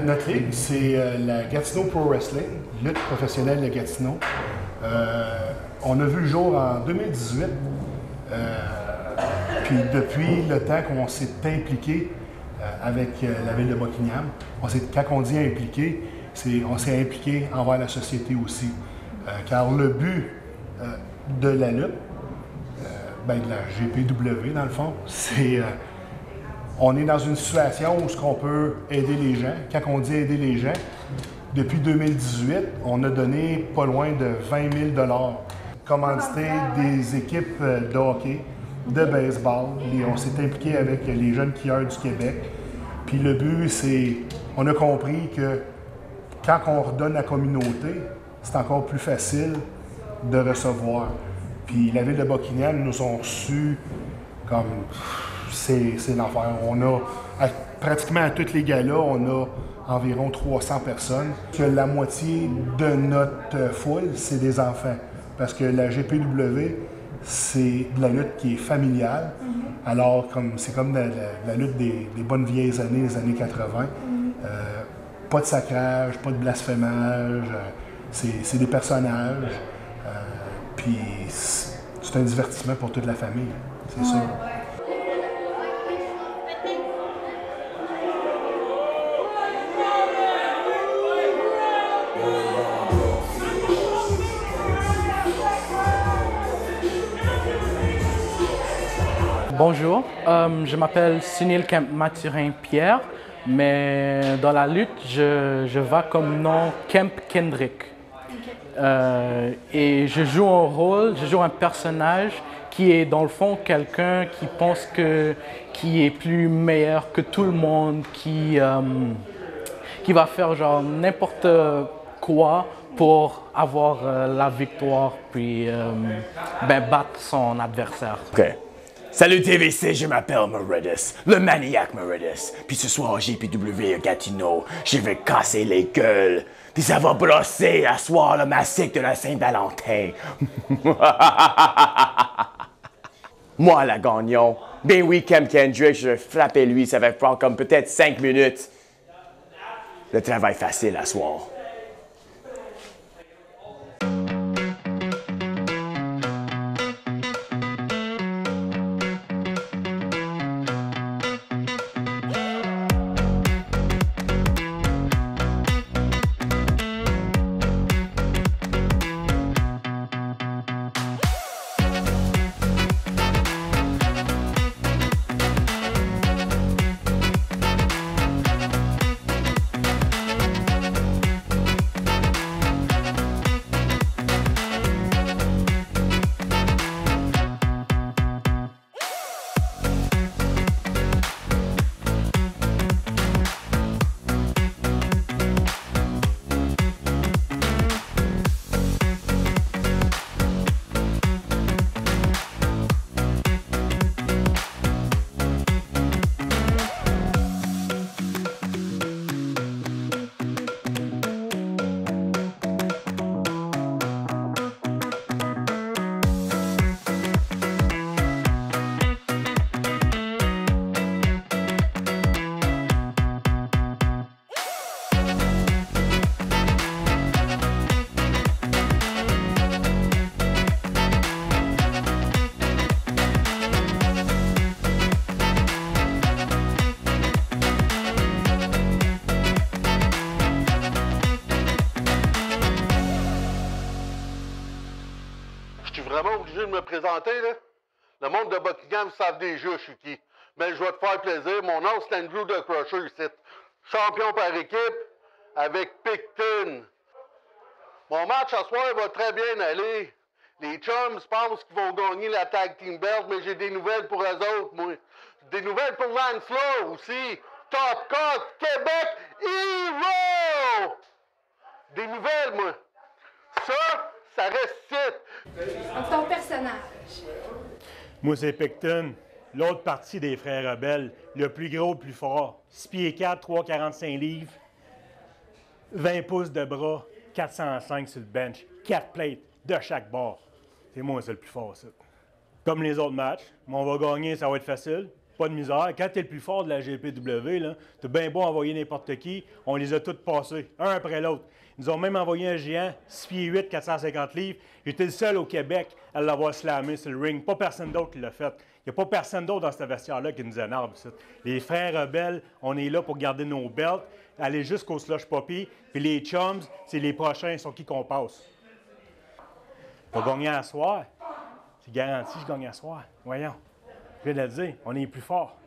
Notre ligue, c'est la Gatineau Pro Wrestling, lutte professionnelle de Gatineau. On a vu le jour en 2018. Puis depuis le temps qu'on s'est impliqué avec la ville de Buckingham, quand on dit impliqué, on s'est impliqué envers la société aussi. Car le but de la lutte, de la GPW dans le fond, c'est on est dans une situation où on peut aider les gens. Quand on dit aider les gens, depuis 2018, on a donné pas loin de 20 000 $ commandité des équipes de hockey, de baseball. Et on s'est impliqué avec les jeunes skieurs du Québec. Puis le but, c'est, on a compris que quand on redonne à la communauté, c'est encore plus facile de recevoir. Puis la ville de Buckingham nous ont reçus comme... C'est l'enfer. On a, pratiquement à tous les galas, on a environ 300 personnes. Que la moitié de notre foule, c'est des enfants. Parce que la GPW, c'est de la lutte qui est familiale. Alors, c'est comme la lutte des bonnes vieilles années, les années 80. Pas de sacrage, pas de blasphémage. C'est des personnages. Puis c'est un divertissement pour toute la famille, c'est sûr. Bonjour, je m'appelle Sunil Kemp-Mathurin-Pierre, mais dans la lutte, je vais comme nom Kemp Kendrick. Et je joue un personnage qui est dans le fond quelqu'un qui pense qui est plus meilleur que tout le monde, qui va faire genre n'importe quoi pour avoir la victoire puis battre son adversaire. Okay. Salut TVC, je m'appelle Meredith, le maniaque Meredith. Puis ce soir, GPW à Gatineau, je vais casser les gueules. Puis ça va brosser à soir le massacre de la Saint-Valentin. Moi, la gagnon. Ben oui, Kemp Kendrick, je vais frapper lui, ça va prendre comme peut-être 5 minutes. Le travail facile à soir. Je suis vraiment obligé de me présenter, là. Le monde de Buckingham savent déjà je suis qui. Mais je vais te faire plaisir. Mon nom, c'est Andrew the Crusher, ici. Champion par équipe avec Picton. Mon match à soir va très bien aller. Les chums pensent qu'ils vont gagner la Tag Team Belt, mais j'ai des nouvelles pour eux autres, moi. Des nouvelles pour Lance Floor aussi. Top Cut, Québec, Hero! Des nouvelles, moi. Ça reste site. Donc, ton personnage. Moi, c'est Picton, l'autre partie des frères rebelles, le plus gros, le plus fort. 6 pieds 4, 345 livres, 20 pouces de bras, 405 sur le bench, 4 plates de chaque bord. C'est moi, c'est le plus fort, ça. Comme les autres matchs, mais on va gagner, ça va être facile. pas de misère. Quand tu es le plus fort de la GPW, tu es bien beau envoyer n'importe qui, on les a tous passés, un après l'autre. Ils nous ont même envoyé un géant, 6 pieds 8, 450 livres. J'étais le seul au Québec à l'avoir slamé sur le ring. Pas personne d'autre qui l'a fait. Il n'y a pas personne d'autre dans ce vestiaire-là qui nous énerve. Les frères rebelles, on est là pour garder nos belts, aller jusqu'au slush poppy. Puis les chums, c'est les prochains sur qui qu'on passe. On va gagner à soir. C'est garanti, je gagne à soir. Voyons. Je viens de le dire, on est plus fort.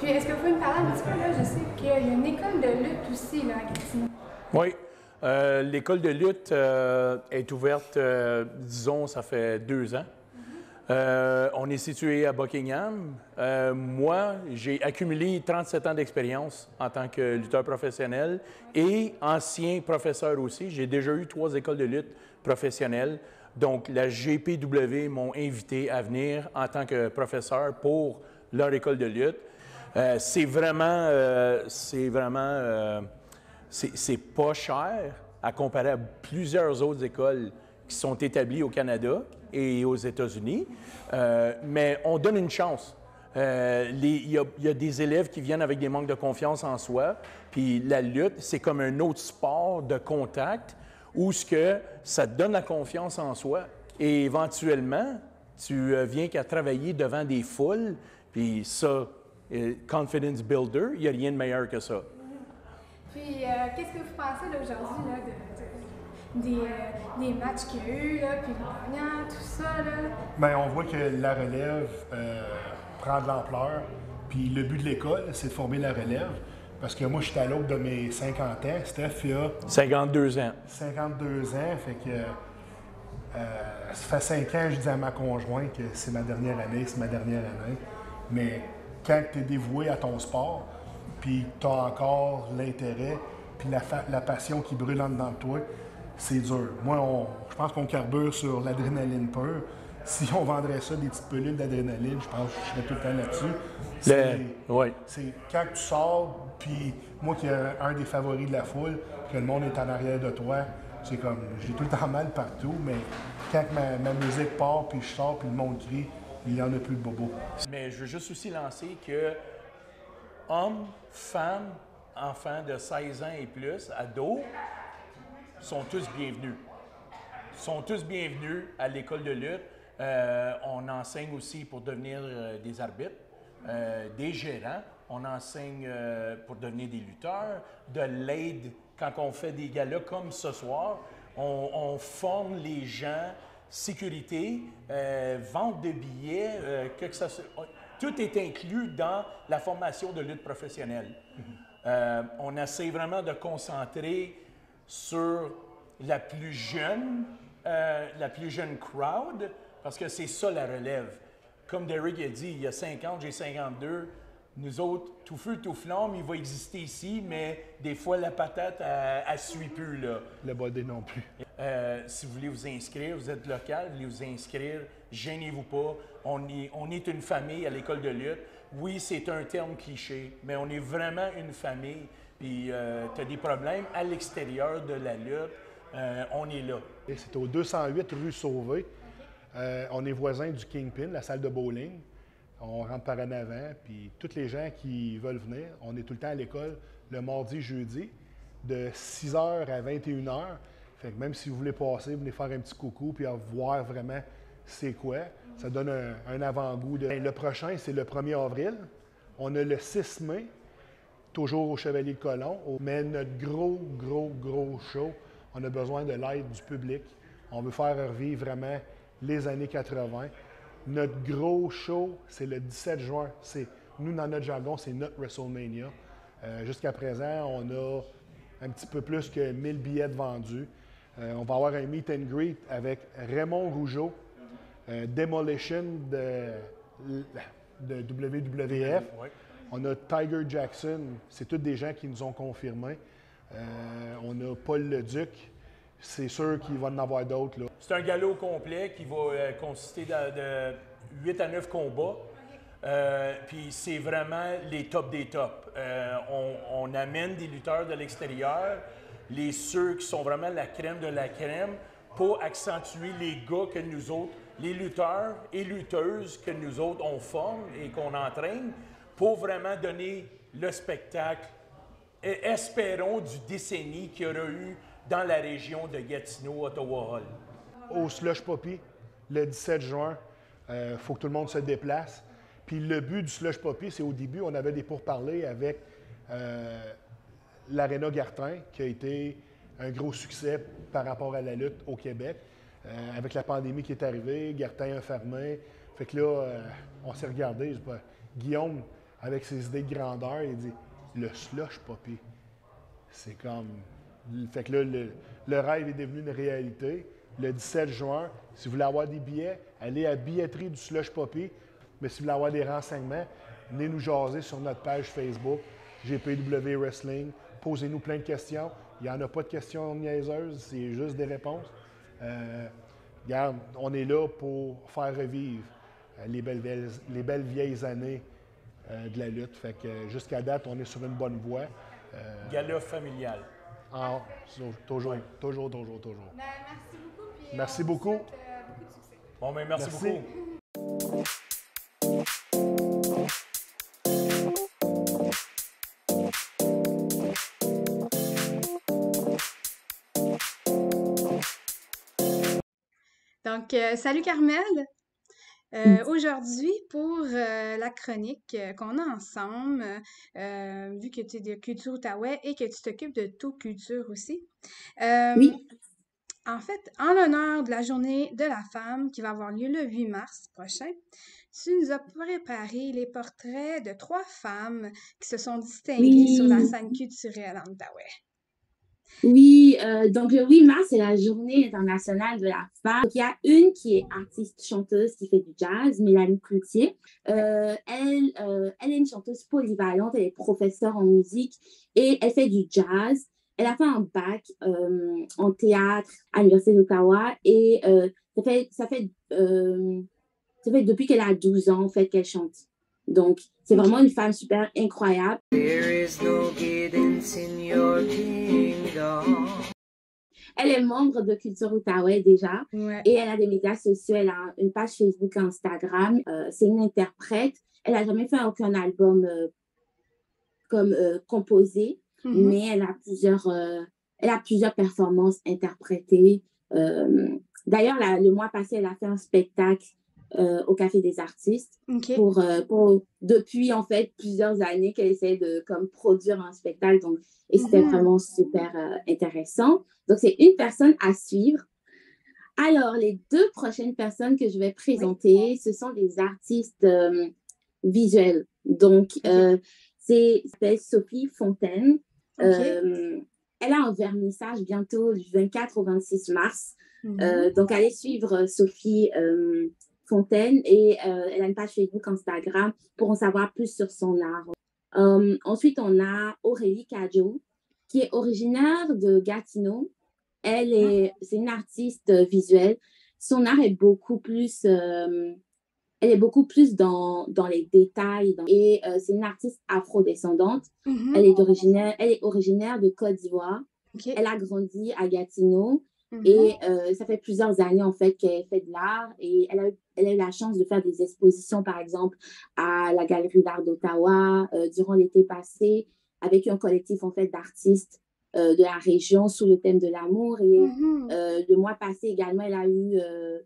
Est-ce que vous pouvez me parler un petit peu, là? Je sais qu'il y a une école de lutte aussi, là, à Gatineau. Oui. L'école de lutte est ouverte, disons, ça fait 2 ans. On est situé à Buckingham. Moi, j'ai accumulé 37 ans d'expérience en tant que lutteur professionnel et ancien professeur aussi. J'ai déjà eu 3 écoles de lutte professionnelles. Donc, la GPW m'ont invité à venir en tant que professeur pour leur école de lutte. C'est pas cher à comparer à plusieurs autres écoles qui sont établies au Canada et aux États-Unis, mais on donne une chance. Il y a des élèves qui viennent avec des manques de confiance en soi, puis la lutte, c'est comme un autre sport de contact où ça te donne la confiance en soi et éventuellement, tu viens qu'à travailler devant des foules, puis ça, confidence builder, il n'y a rien de meilleur que ça. Puis, qu'est-ce que vous pensez là, aujourd'hui là, des matchs qu'il y a eu, là, puis les gagnants, tout ça? Là? Bien, on voit que la relève prend de l'ampleur. Puis le but de l'école, c'est de former la relève. Parce que moi, je suis à l'aube de mes 50 ans. Steph, il a 52 ans. 52 ans, fait que ça fait 5 ans que je dis à ma conjointe que c'est ma dernière année, Mais quand tu es dévoué à ton sport, puis tu as encore l'intérêt, puis la passion qui brûle en dedans de toi, c'est dur. Moi, je pense qu'on carbure sur l'adrénaline pure. Si on vendrait ça, des petites pilules d'adrénaline, je pense que je serais tout le temps là-dessus. C'est quand tu sors, puis moi qui est un des favoris de la foule, que le monde est en arrière de toi, c'est comme, j'ai tout le temps mal partout, mais quand ma musique part, puis je sors, puis le monde crie, il n'y en a plus de bobo. Mais je veux juste aussi lancer que hommes, femmes, enfants de 16 ans et plus, ados, sont tous bienvenus. Sont tous bienvenus à l'école de lutte. On enseigne aussi pour devenir des arbitres, des gérants. On enseigne pour devenir des lutteurs, de l'aide quand on fait des galas comme ce soir. On forme les gens, sécurité, vente de billets, tout est inclus dans la formation de lutte professionnelle. On essaie vraiment de concentrer sur la plus jeune crowd, parce que c'est ça la relève. Comme Derek a dit, il y a 50, j'ai 52, Nous autres, tout feu, tout flamme, il va exister ici, mais des fois, la patate, elle ne suit plus, là. Le body non plus. Si vous voulez vous inscrire, vous êtes local, vous voulez vous inscrire, gênez-vous pas. On est une famille à l'école de lutte. Oui, c'est un terme cliché, mais on est vraiment une famille. Puis, tu as des problèmes à l'extérieur de la lutte, on est là. C'est au 208 rue Sauvé. On est voisins du Kingpin, la salle de bowling. On rentre par en avant, puis tous les gens qui veulent venir, on est tout le temps à l'école le mardi, jeudi, de 6h à 21h. Fait que même si vous voulez passer, venez faire un petit coucou, puis voir vraiment c'est quoi. Ça donne un avant-goût. Le prochain, c'est le 1er avril. On a le 6 mai, toujours au Chevalier de Colomb. Mais notre gros show, on a besoin de l'aide du public. On veut faire revivre vraiment les années 80. Notre gros show, c'est le 17 juin. Nous, dans notre jargon, c'est notre WrestleMania. Jusqu'à présent, on a un petit peu plus que 1000 billets vendus. On va avoir un meet and greet avec Raymond Rougeau, Demolition de WWF. Oui. On a Tiger Jackson. C'est tous des gens qui nous ont confirmé. On a Paul Leduc. C'est sûr qu'il va en avoir d'autres, là. C'est un galop complet qui va consister de 8 à 9 combats. Puis c'est vraiment les tops des tops. On amène des lutteurs de l'extérieur, ceux qui sont vraiment la crème de la crème, pour accentuer les gars que nous autres, les lutteurs et lutteuses que nous autres, on forme et qu'on entraîne, pour vraiment donner le spectacle, espérons, du décennie qu'il y aura eu dans la région de Gatineau, Ottawa Hall. Au Slush Poppy, le 17 juin, il faut que tout le monde se déplace. Puis le but du Slush Poppy, c'est au début, on avait des pourparlers avec l'Arena Gartin, qui a été un gros succès par rapport à la lutte au Québec. Avec la pandémie qui est arrivée, Gartin a fermé. Fait que là, on s'est regardé. Guillaume, avec ses idées de grandeur, il dit « Le Slush Poppy, c'est comme... » Fait que là, le rêve est devenu une réalité. Le 17 juin, si vous voulez avoir des billets, allez à la billetterie du Slush Poppy. Mais si vous voulez avoir des renseignements, venez nous jaser sur notre page Facebook, GPW Wrestling. Posez-nous plein de questions. Il n'y en a pas de questions niaiseuses, c'est juste des réponses. Regarde, on est là pour faire revivre les belles vieilles années de la lutte. Fait que jusqu'à date, on est sur une bonne voie. Gala familial. Ah, toujours. Ben, merci beaucoup. Puis, Merci on vous beaucoup. souhaite, beaucoup de succès. Bon, mais merci Merci. beaucoup. Donc, salut Carmel. Aujourd'hui, pour la chronique qu'on a ensemble, vu que tu es de culture Outaouais et que tu t'occupes de tout culture aussi, Oui. en fait, en l'honneur de la journée de la femme qui va avoir lieu le 8 mars prochain, tu nous as préparé les portraits de 3 femmes qui se sont distinguées sur la scène culturelle en Outaouais. Oui, donc le 8 mars, c'est la journée internationale de la femme. Donc, il y a une qui est artiste-chanteuse qui fait du jazz, Mélanie Cloutier. Elle est une chanteuse polyvalente, elle est professeure en musique et elle fait du jazz. Elle a fait un bac en théâtre à l'Université d'Ottawa et ça fait depuis qu'elle a 12 ans en fait, qu'elle chante. Donc, c'est vraiment une femme super incroyable. There is no guidance in your kingdom. Elle est membre de Culture Outaouais déjà. Ouais. Et elle a des médias sociaux. Elle a une page Facebook et Instagram. C'est une interprète. Elle n'a jamais fait aucun album comme composé, mais elle a plusieurs performances interprétées. D'ailleurs, le mois passé, elle a fait un spectacle au Café des artistes depuis en fait plusieurs années qu'elle essaie de comme produire un spectacle, donc, et c'était vraiment super intéressant. Donc c'est une personne à suivre. Alors les 2 prochaines personnes que je vais présenter, ce sont des artistes visuels. Donc c'est Sophie Fontaine. Elle a un vernissage bientôt du 24 au 26 mars. Donc allez suivre Sophie Fontaine et elle a une page Facebook, Instagram pour en savoir plus sur son art. Ensuite, on a Aurélie Cadjo, qui est originaire de Gatineau. C'est une artiste visuelle. Son art est beaucoup plus, elle est beaucoup plus dans les détails. Et c'est une artiste afrodescendante. Elle est originaire de Côte d'Ivoire. Elle a grandi à Gatineau. Et ça fait plusieurs années, en fait, qu'elle fait de l'art. Et elle a eu la chance de faire des expositions, par exemple, à la Galerie d'art d'Ottawa durant l'été passé, avec un collectif, en fait, d'artistes de la région sous le thème de l'amour. Et le mois passé également, elle a eu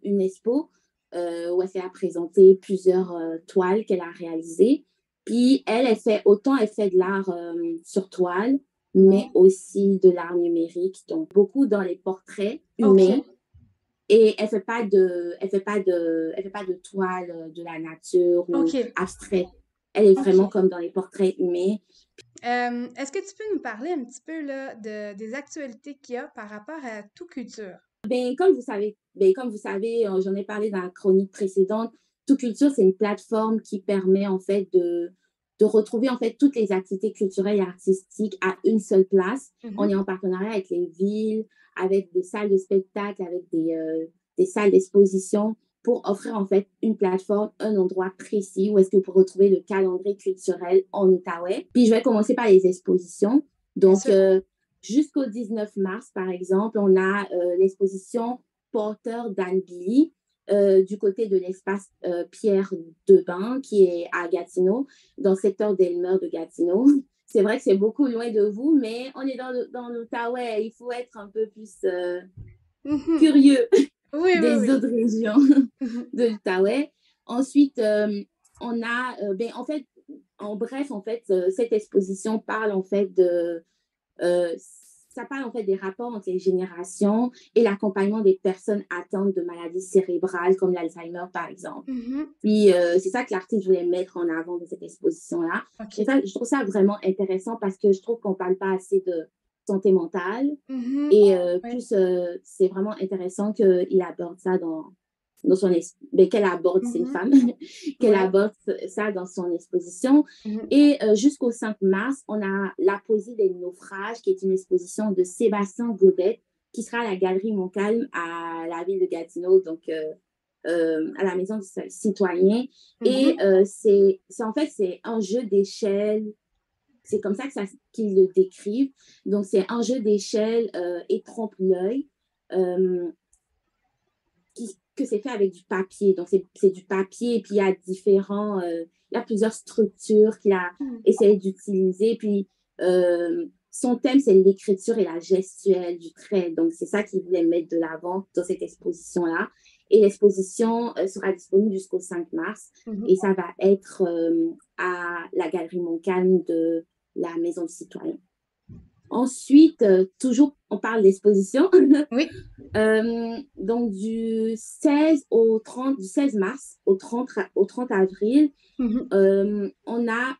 une expo où elle a présenté plusieurs toiles qu'elle a réalisées. Puis elle fait de l'art sur toile, mais aussi de l'art numérique, donc beaucoup dans les portraits humains. Et elle fait pas de toile de la nature ou abstrait. Elle est vraiment comme dans les portraits humains. Est-ce que tu peux nous parler un petit peu là, des actualités qu'il y a par rapport à Tout Culture? Comme vous savez, j'en ai parlé dans la chronique précédente. Tout Culture, c'est une plateforme qui permet en fait de retrouver en fait toutes les activités culturelles et artistiques à une seule place. On est en partenariat avec les villes, avec des salles de spectacle, avec des salles d'exposition pour offrir en fait une plateforme, un endroit précis où est-ce que vous pouvez retrouver le calendrier culturel en Outaouais. Puis je vais commencer par les expositions. Donc, jusqu'au 19 mars, par exemple, on a l'exposition Porteur d'Anne Billy du côté de l'espace Pierre Debain, qui est à Gatineau, dans le secteur d'Elmer de Gatineau. C'est vrai que c'est beaucoup loin de vous, mais on est dans l'Outaouais. Il faut être un peu plus curieux des autres régions de l'Outaouais. Ensuite, on a, cette exposition parle en fait ça parle en fait des rapports entre les générations et l'accompagnement des personnes atteintes de maladies cérébrales comme l'Alzheimer, par exemple. Puis, c'est ça que l'artiste voulait mettre en avant de cette exposition-là. Et ça, je trouve ça vraiment intéressant parce que je trouve qu'on ne parle pas assez de santé mentale. Et plus, c'est vraiment intéressant qu'il aborde ça qu'elle aborde, c'est une femme, qu'elle aborde ça dans son exposition. Et jusqu'au 5 mars, on a La Poésie des naufrages, qui est une exposition de Sébastien Godet, qui sera à la Galerie Montcalm à la ville de Gatineau, donc à la Maison du Citoyen. Et c'est un jeu d'échelle. C'est comme ça qu'ils le décrivent. Donc, c'est un jeu d'échelle et trompe-l'œil que c'est fait avec du papier. Donc, c'est du papier et puis il y a plusieurs structures qu'il a essayé d'utiliser. Puis, son thème, c'est l'écriture et la gestuelle du trait. Donc, c'est ça qu'il voulait mettre de l'avant dans cette exposition-là. Et l'exposition sera disponible jusqu'au 5 mars. Et ça va être à la Galerie Montcalm de la Maison du Citoyen. Ensuite, toujours, on parle d'exposition. Donc, du 16 mars au 30 avril, on a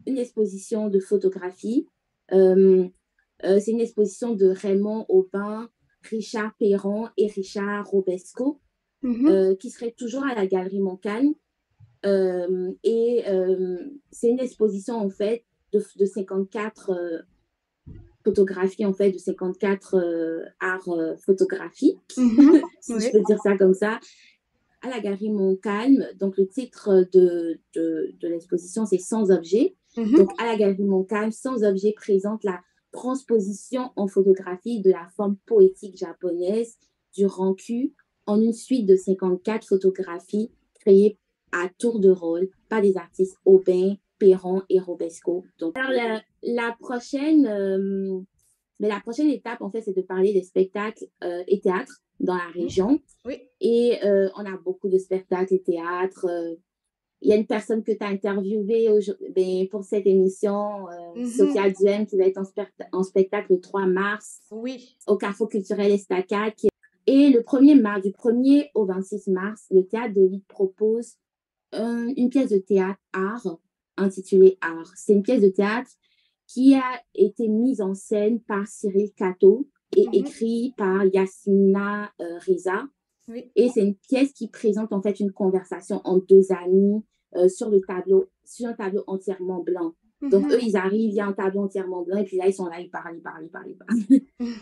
une exposition de photographie. C'est une exposition de Raymond Aubin, Richard Perron et Richard Robesco, qui serait toujours à la Galerie Montcalm. Et c'est une exposition, en fait, de 54 photographies, en fait, de 54 arts photographiques, si je peux dire ça comme ça, à la Galerie Montcalm. Donc, le titre de l'exposition, c'est Sans objet. Donc, à la Galerie Montcalm, Sans objet présente la transposition en photographie de la forme poétique japonaise du renku en une suite de 54 photographies créées à tour de rôle par des artistes Aubin, Perron et Robesco. Donc, alors la prochaine étape, en fait, c'est de parler des spectacles et théâtres dans la région. Et on a beaucoup de spectacles et théâtres. Il y a une personne que tu as interviewée pour cette émission, Sophia Duhem, qui va être en spectacle le 3 mars au Carrefour culturel Estacade. Et du 1er au 26 mars, le Théâtre de l'Île propose une pièce de théâtre art intitulée Art. C'est une pièce de théâtre qui a été mise en scène par Cyril Cato et écrite par Yasmina Reza. Oui. Et c'est une pièce qui présente en fait une conversation entre deux amis sur un tableau entièrement blanc. Donc, eux, ils arrivent, il y a un tableau entièrement blanc, et puis là, ils sont là, ils parlent.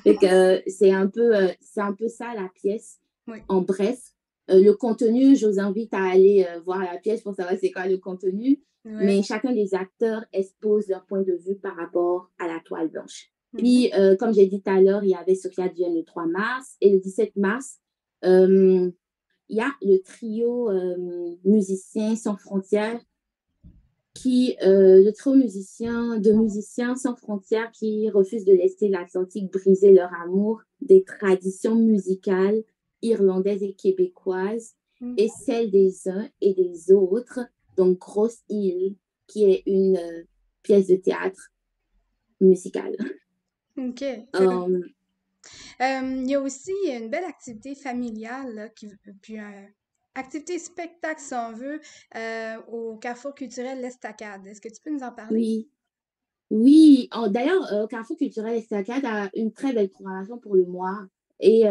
Donc, c'est un peu ça, la pièce, Oui. en bref. Le contenu, je vous invite à aller voir la pièce pour savoir c'est quoi le contenu. Ouais. Mais chacun des acteurs expose leur point de vue par rapport à la toile blanche. Puis, comme j'ai dit tout à l'heure, il y avait Sophia Duel le 3 mars, et le 17 mars, il y a le trio Musiciens sans frontières le trio musiciens sans frontières qui refusent de laisser l'Atlantique briser leur amour des traditions musicales irlandaises et québécoises et celles des uns et des autres. Donc, Grosse Île, qui est une pièce de théâtre musicale. OK. Um, Il y a aussi une belle activité familiale, là, puis activité spectacle, si on veut, au Carrefour culturel L'Estacade. Est-ce que tu peux nous en parler? oui. Oui, d'ailleurs, Carrefour culturel Estacade a une très belle programmation pour le mois. Et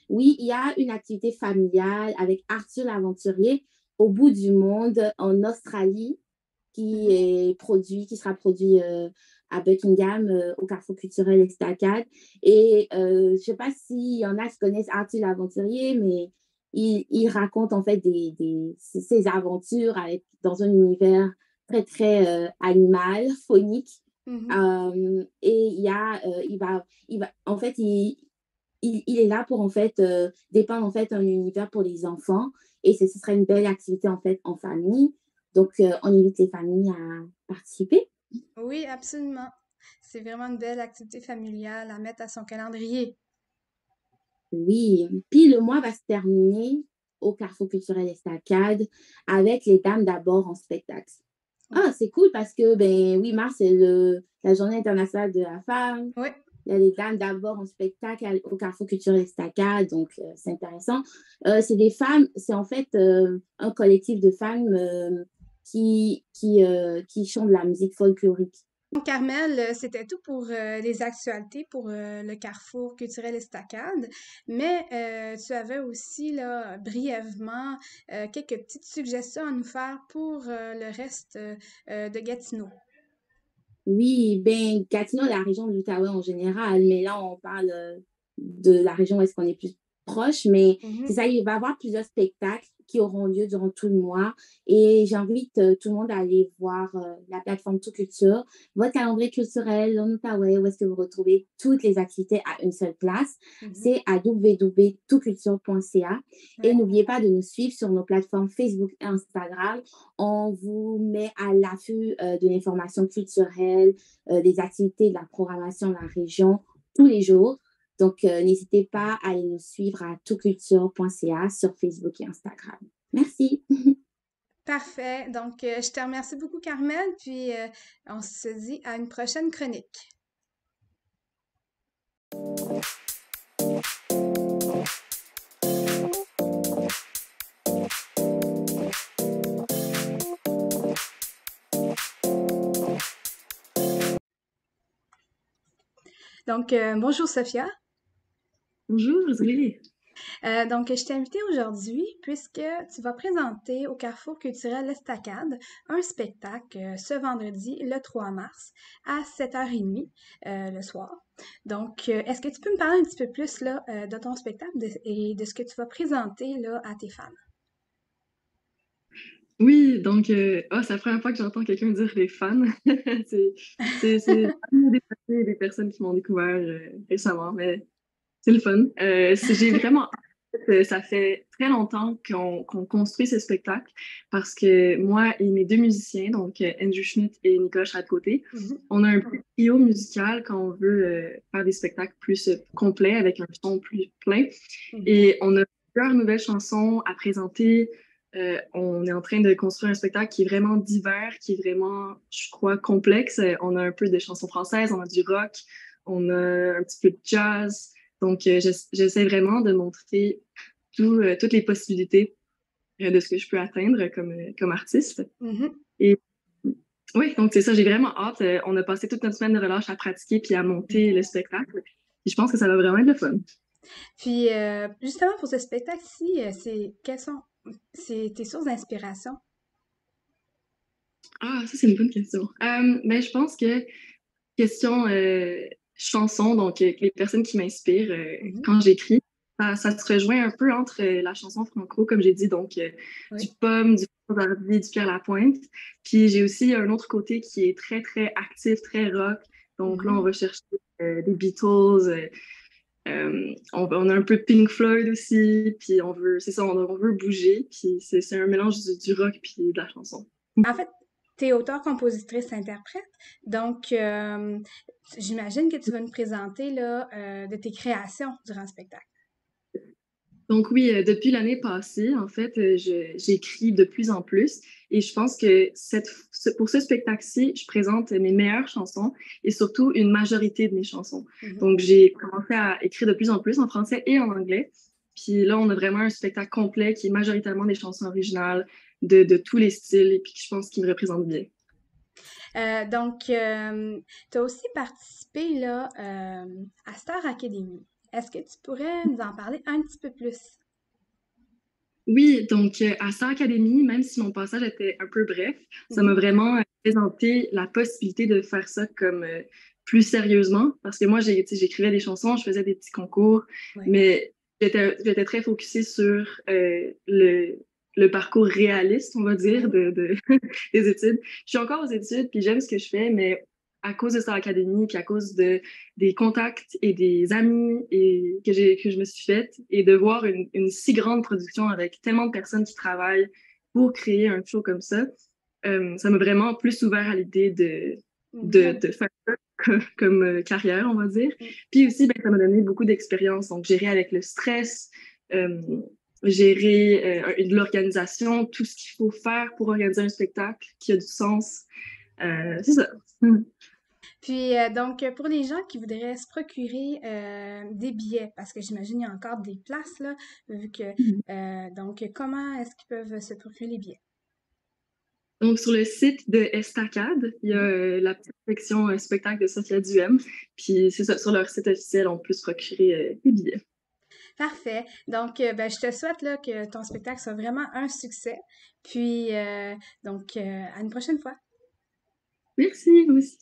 oui, il y a une activité familiale avec Arthur l'Aventurier au bout du monde en Australie qui sera produit à Buckingham au Carrefour culturel Estacade. Et je ne sais pas s'il y en a qui connaissent Arthur l'Aventurier, mais il raconte en fait ses aventures dans un univers très, très animal, phonique. Et en fait, il est là pour en fait dépeindre en fait un univers pour les enfants et ce serait une belle activité en fait en famille. Donc, on invite les familles à participer. Oui, absolument. C'est vraiment une belle activité familiale à mettre à son calendrier. Oui, puis le mois va se terminer au Carrefour culturel Estacade avec les Dames d'abord en spectacle. Ah, c'est cool parce que, 8 mars, c'est la Journée internationale de la femme. Oui. Il y a les Dames d'abord en spectacle au Carrefour culturel Estacade, donc c'est intéressant. C'est des femmes, c'est en fait un collectif de femmes qui chantent de la musique folklorique. Donc, Carmel, c'était tout pour les actualités pour le Carrefour culturel Estacade, mais tu avais aussi là, brièvement quelques petites suggestions à nous faire pour le reste de Gatineau. Oui, Gatineau, la région de l'Outaouais en général, mais là, on parle de la région où est-ce qu'on est plus proche, mais c'est ça, il va y avoir plusieurs spectacles qui auront lieu durant tout le mois et j'invite tout le monde à aller voir la plateforme Tout Culture, votre calendrier culturel en Outaouais, où est-ce que vous retrouvez toutes les activités à une seule place. C'est à www.toutculture.ca et n'oubliez pas de nous suivre sur nos plateformes Facebook et Instagram. On vous met à l'affût de l'information culturelle, des activités, de la programmation de la région tous les jours. Donc, n'hésitez pas à aller nous suivre à toutculture.ca sur Facebook et Instagram. Merci. Parfait. Donc, je te remercie beaucoup, Carmel, puis on se dit à une prochaine chronique. Donc, bonjour Sophia. Bonjour, Rosalie. Donc, je t'ai invitée aujourd'hui puisque tu vas présenter au Carrefour culturel L'Estacade un spectacle ce vendredi, le 3 mars, à 7h30 le soir. Donc, est-ce que tu peux me parler un petit peu plus là, de ton spectacle et de ce que tu vas présenter là, à tes fans? Oui, donc, c'est la première fois que j'entends quelqu'un dire les fans. C'est des personnes qui m'ont découvert récemment, mais c'est le fun. J'ai vraiment ça fait très longtemps qu'on construit ce spectacle parce que moi et mes deux musiciens, donc Andrew Schmidt et Nicolas Chade-Côté, on a un petit trio musical quand on veut faire des spectacles plus complets avec un son plus plein. Et on a plusieurs nouvelles chansons à présenter. On est en train de construire un spectacle qui est vraiment divers, qui est vraiment, je crois, complexe. On a un peu de chansons françaises, on a du rock, on a un petit peu de jazz. Donc, j'essaie vraiment de montrer toutes les possibilités de ce que je peux atteindre comme artiste. Et oui, donc c'est ça, j'ai vraiment hâte. On a passé toute notre semaine de relâche à pratiquer puis à monter le spectacle. Et je pense que ça va vraiment être le fun. Puis, justement, pour ce spectacle-ci, quelles sont tes sources d'inspiration? Ah, ça, c'est une bonne question. Ben, je pense que question chanson, donc les personnes qui m'inspirent quand j'écris, ça se rejoint un peu entre la chanson franco, comme j'ai dit, donc du Pomme, du Hardy, du Pierre Lapointe. Puis j'ai aussi un autre côté qui est très, très actif, très rock. Donc là, on va chercher des Beatles, on a un peu de Pink Floyd aussi, puis c'est ça, on veut bouger, puis c'est un mélange du rock puis de la chanson. En fait, tu es auteur, compositrice, interprète. Donc, j'imagine que tu vas nous présenter là, de tes créations durant le spectacle. Donc oui, depuis l'année passée, en fait, j'écris de plus en plus et je pense que pour ce spectacle-ci, je présente mes meilleures chansons et surtout une majorité de mes chansons. Donc j'ai commencé à écrire de plus en plus en français et en anglais. Puis là, on a vraiment un spectacle complet qui est majoritairement des chansons originales de tous les styles et puis je pense qu'il me représente bien. Donc, tu as aussi participé là, à Star Academy. Est-ce que tu pourrais nous en parler un petit peu plus? Oui, donc à Star Academy, même si mon passage était un peu bref, ça m'a vraiment présenté la possibilité de faire ça comme plus sérieusement. Parce que moi, j'écrivais des chansons, je faisais des petits concours, mais j'étais très focusée sur le parcours réaliste, on va dire, des études. Je suis encore aux études, puis j'aime ce que je fais, mais à cause de Star Academy, puis à cause des contacts et des amis que je me suis faite, et de voir une si grande production avec tellement de personnes qui travaillent pour créer un show comme ça m'a vraiment plus ouvert à l'idée de faire ça comme carrière, on va dire. Puis aussi, ben, ça m'a donné beaucoup d'expérience. Donc, gérer avec le stress, gérer de l'organisation, tout ce qu'il faut faire pour organiser un spectacle qui a du sens. C'est ça. Puis, donc, pour les gens qui voudraient se procurer des billets, parce que j'imagine qu'il y a encore des places, là, vu que, donc, comment est-ce qu'ils peuvent se procurer les billets? Donc, sur le site de Estacade, il y a la petite section spectacle de Sophia Duhem. Puis, c'est ça, sur leur site officiel, on peut se procurer des billets. Parfait. Donc, ben, je te souhaite là, que ton spectacle soit vraiment un succès. Puis, donc, à une prochaine fois. Merci, vous aussi.